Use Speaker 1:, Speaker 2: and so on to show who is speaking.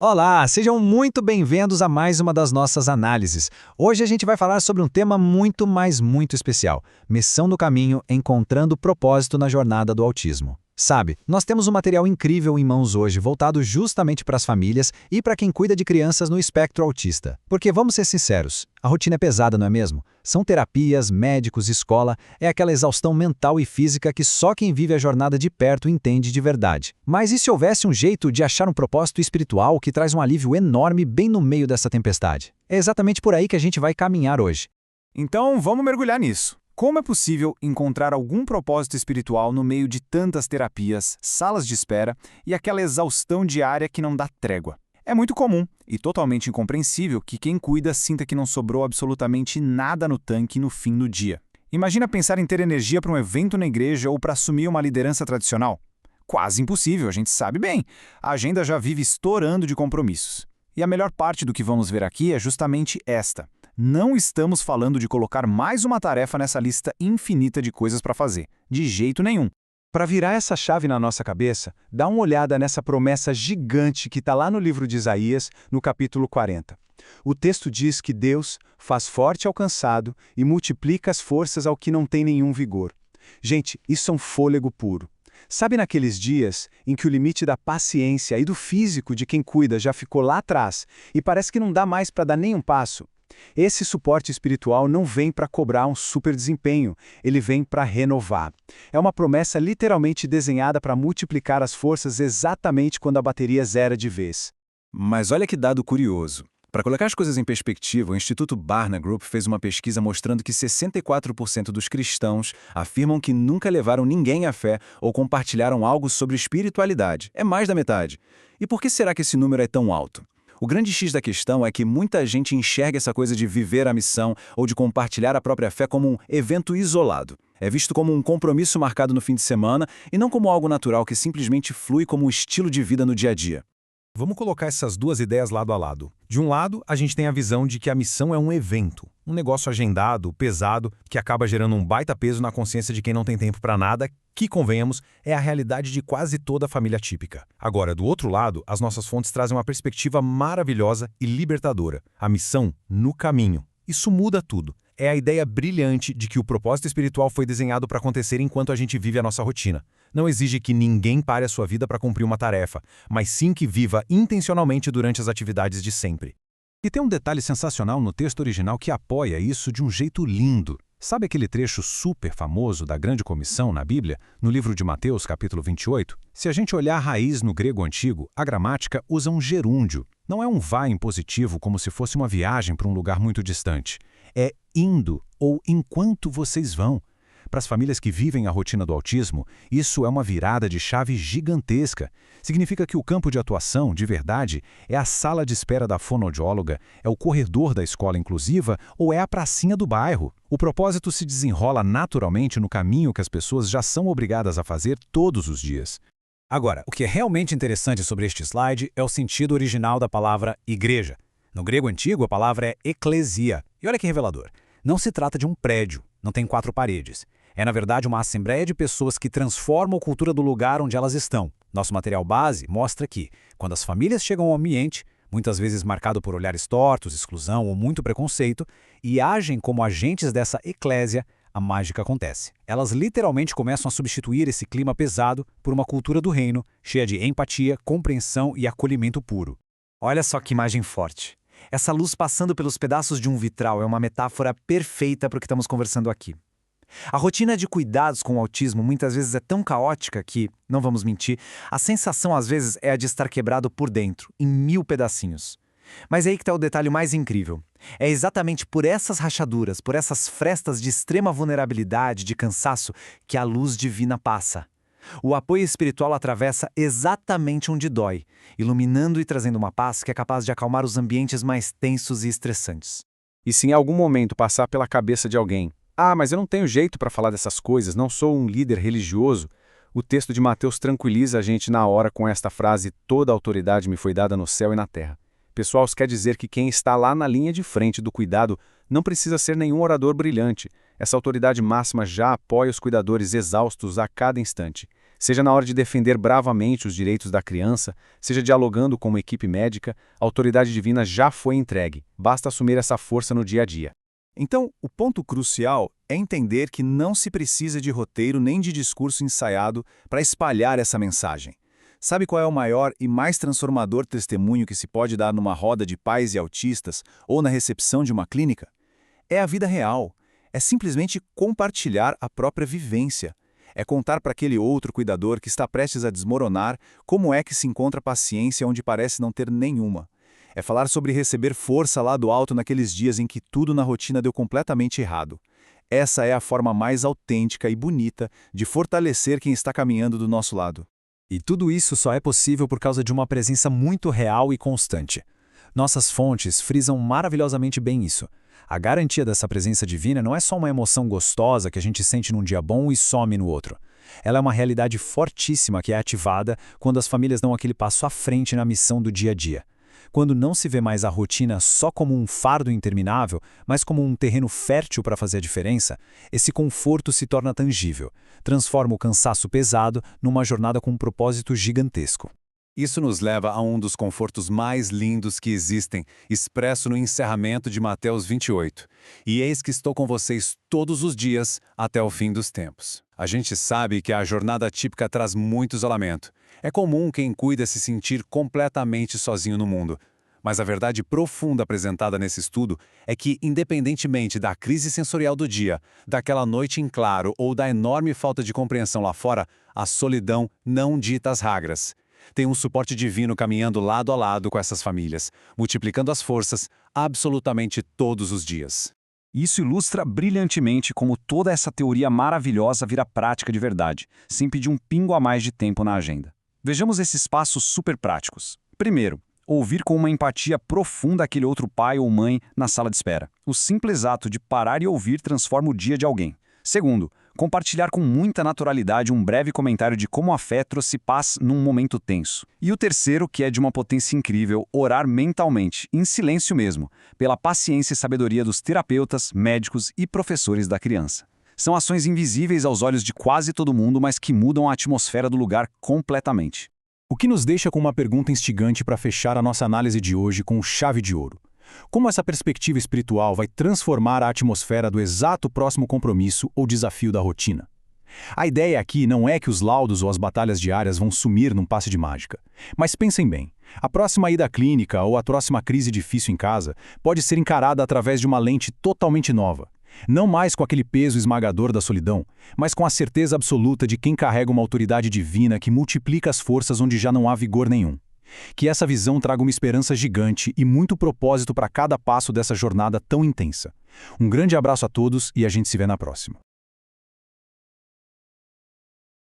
Speaker 1: Olá, sejam muito bem-vindos a mais uma das nossas análises. Hoje a gente vai falar sobre um tema muito, mas muito especial: missão no caminho, encontrando propósito na jornada do autismo. Sabe, nós temos um material incrível em mãos hoje, voltado justamente para as famílias e para quem cuida de crianças no espectro autista. Porque vamos ser sinceros, a rotina é pesada, não é mesmo? São terapias, médicos, escola, é aquela exaustão mental e física que só quem vive a jornada de perto entende de verdade. Mas e se houvesse um jeito de achar um propósito espiritual que traz um alívio enorme bem no meio dessa tempestade? É exatamente por aí que a gente vai caminhar hoje.
Speaker 2: Então, vamos mergulhar nisso. Como é possível encontrar algum propósito espiritual no meio de tantas terapias, salas de espera e aquela exaustão diária que não dá trégua? É muito comum e totalmente incompreensível que quem cuida sinta que não sobrou absolutamente nada no tanque no fim do dia. Imagina pensar em ter energia para um evento na igreja ou para assumir uma liderança tradicional. Quase impossível, a gente sabe bem. A agenda já vive estourando de compromissos. E a melhor parte do que vamos ver aqui é justamente esta. Não estamos falando de colocar mais uma tarefa nessa lista infinita de coisas para fazer. De jeito nenhum.
Speaker 3: Para virar essa chave na nossa cabeça, dá uma olhada nessa promessa gigante que está lá no livro de Isaías, no capítulo 40. O texto diz que Deus faz forte ao cansado e multiplica as forças ao que não tem nenhum vigor. Gente, isso é um fôlego puro. Sabe naqueles dias em que o limite da paciência e do físico de quem cuida já ficou lá atrás e parece que não dá mais para dar nenhum passo? Esse suporte espiritual não vem para cobrar um super desempenho, ele vem para renovar. É uma promessa literalmente desenhada para multiplicar as forças exatamente quando a bateria zera de vez.
Speaker 2: Mas olha que dado curioso. Para colocar as coisas em perspectiva, o Instituto Barna Group fez uma pesquisa mostrando que 64% dos cristãos afirmam que nunca levaram ninguém à fé ou compartilharam algo sobre espiritualidade. É mais da metade. E por que será que esse número é tão alto? O grande X da questão é que muita gente enxerga essa coisa de viver a missão ou de compartilhar a própria fé como um evento isolado. É visto como um compromisso marcado no fim de semana e não como algo natural que simplesmente flui como um estilo de vida no dia a dia.
Speaker 4: Vamos colocar essas duas ideias lado a lado. De um lado, a gente tem a visão de que a missão é um evento, um negócio agendado, pesado, que acaba gerando um baita peso na consciência de quem não tem tempo para nada, que, convenhamos, é a realidade de quase toda a família típica. Agora, do outro lado, as nossas fontes trazem uma perspectiva maravilhosa e libertadora. A missão no caminho. Isso muda tudo. É a ideia brilhante de que o propósito espiritual foi desenhado para acontecer enquanto a gente vive a nossa rotina. Não exige que ninguém pare a sua vida para cumprir uma tarefa, mas sim que viva intencionalmente durante as atividades de sempre.
Speaker 1: E tem um detalhe sensacional no texto original que apoia isso de um jeito lindo. Sabe aquele trecho super famoso da Grande Comissão na Bíblia, no livro de Mateus, capítulo 28? Se a gente olhar a raiz no grego antigo, a gramática usa um gerúndio. Não é um vai impositivo como se fosse uma viagem para um lugar muito distante. É indo ou enquanto vocês vão. Para as famílias que vivem a rotina do autismo, isso é uma virada de chave gigantesca. Significa que o campo de atuação, de verdade, é a sala de espera da fonoaudióloga, é o corredor da escola inclusiva ou é a pracinha do bairro. O propósito se desenrola naturalmente no caminho que as pessoas já são obrigadas a fazer todos os dias.
Speaker 5: Agora, o que é realmente interessante sobre este slide é o sentido original da palavra igreja. No grego antigo, a palavra é eclesia. E olha que revelador. Não se trata de um prédio, não tem 4 paredes. É, na verdade, uma assembleia de pessoas que transformam a cultura do lugar onde elas estão. Nosso material base mostra que, quando as famílias chegam ao ambiente, muitas vezes marcado por olhares tortos, exclusão ou muito preconceito, e agem como agentes dessa eclésia, a mágica acontece. Elas literalmente começam a substituir esse clima pesado por uma cultura do reino, cheia de empatia, compreensão e acolhimento puro.
Speaker 6: Olha só que imagem forte. Essa luz passando pelos pedaços de um vitral é uma metáfora perfeita para o que estamos conversando aqui. A rotina de cuidados com o autismo muitas vezes é tão caótica que, não vamos mentir, a sensação às vezes é a de estar quebrado por dentro, em 1000 pedacinhos. Mas é aí que está o detalhe mais incrível. É exatamente por essas rachaduras, por essas frestas de extrema vulnerabilidade, de cansaço, que a luz divina passa. O apoio espiritual atravessa exatamente onde dói, iluminando e trazendo uma paz que é capaz de acalmar os ambientes mais tensos e estressantes.
Speaker 3: E se em algum momento passar pela cabeça de alguém, mas eu não tenho jeito para falar dessas coisas, não sou um líder religioso, o texto de Mateus tranquiliza a gente na hora com esta frase: toda a autoridade me foi dada no céu e na terra. Pessoal, isso quer dizer que quem está lá na linha de frente do cuidado não precisa ser nenhum orador brilhante. Essa autoridade máxima já apoia os cuidadores exaustos a cada instante. Seja na hora de defender bravamente os direitos da criança, seja dialogando com uma equipe médica, a autoridade divina já foi entregue. Basta assumir essa força no dia a dia.
Speaker 2: Então, o ponto crucial é entender que não se precisa de roteiro nem de discurso ensaiado para espalhar essa mensagem. Sabe qual é o maior e mais transformador testemunho que se pode dar numa roda de pais e autistas ou na recepção de uma clínica? É a vida real. É simplesmente compartilhar a própria vivência. É contar para aquele outro cuidador que está prestes a desmoronar como é que se encontra paciência onde parece não ter nenhuma. É falar sobre receber força lá do alto naqueles dias em que tudo na rotina deu completamente errado. Essa é a forma mais autêntica e bonita de fortalecer quem está caminhando do nosso lado.
Speaker 5: E tudo isso só é possível por causa de uma presença muito real e constante. Nossas fontes frisam maravilhosamente bem isso. A garantia dessa presença divina não é só uma emoção gostosa que a gente sente num dia bom e some no outro. Ela é uma realidade fortíssima que é ativada quando as famílias dão aquele passo à frente na missão do dia a dia. Quando não se vê mais a rotina só como um fardo interminável, mas como um terreno fértil para fazer a diferença, esse conforto se torna tangível, transforma o cansaço pesado numa jornada com um propósito gigantesco.
Speaker 4: Isso nos leva a um dos confortos mais lindos que existem, expresso no encerramento de Mateus 28. E eis que estou com vocês todos os dias até o fim dos tempos. A gente sabe que a jornada típica traz muito isolamento. É comum quem cuida se sentir completamente sozinho no mundo. Mas a verdade profunda apresentada nesse estudo é que, independentemente da crise sensorial do dia, daquela noite em claro ou da enorme falta de compreensão lá fora, a solidão não dita as regras. Tem um suporte divino caminhando lado a lado com essas famílias, multiplicando as forças absolutamente todos os dias.
Speaker 3: Isso ilustra brilhantemente como toda essa teoria maravilhosa vira prática de verdade, sem pedir um pingo a mais de tempo na agenda. Vejamos esses passos super práticos. Primeiro, ouvir com uma empatia profunda aquele outro pai ou mãe na sala de espera. O simples ato de parar e ouvir transforma o dia de alguém. Segundo, compartilhar com muita naturalidade um breve comentário de como a fé trouxe paz num momento tenso. E o terceiro, que é de uma potência incrível, orar mentalmente, em silêncio mesmo, pela paciência e sabedoria dos terapeutas, médicos e professores da criança. São ações invisíveis aos olhos de quase todo mundo, mas que mudam a atmosfera do lugar completamente.
Speaker 1: O que nos deixa com uma pergunta instigante para fechar a nossa análise de hoje com chave de ouro. Como essa perspectiva espiritual vai transformar a atmosfera do exato próximo compromisso ou desafio da rotina? A ideia aqui não é que os laudos ou as batalhas diárias vão sumir num passe de mágica. Mas pensem bem, a próxima ida à clínica ou a próxima crise difícil em casa pode ser encarada através de uma lente totalmente nova. Não mais com aquele peso esmagador da solidão, mas com a certeza absoluta de quem carrega uma autoridade divina que multiplica as forças onde já não há vigor nenhum. Que essa visão traga uma esperança gigante e muito propósito para cada passo dessa jornada tão intensa. Um grande abraço a todos e a gente se vê na próxima.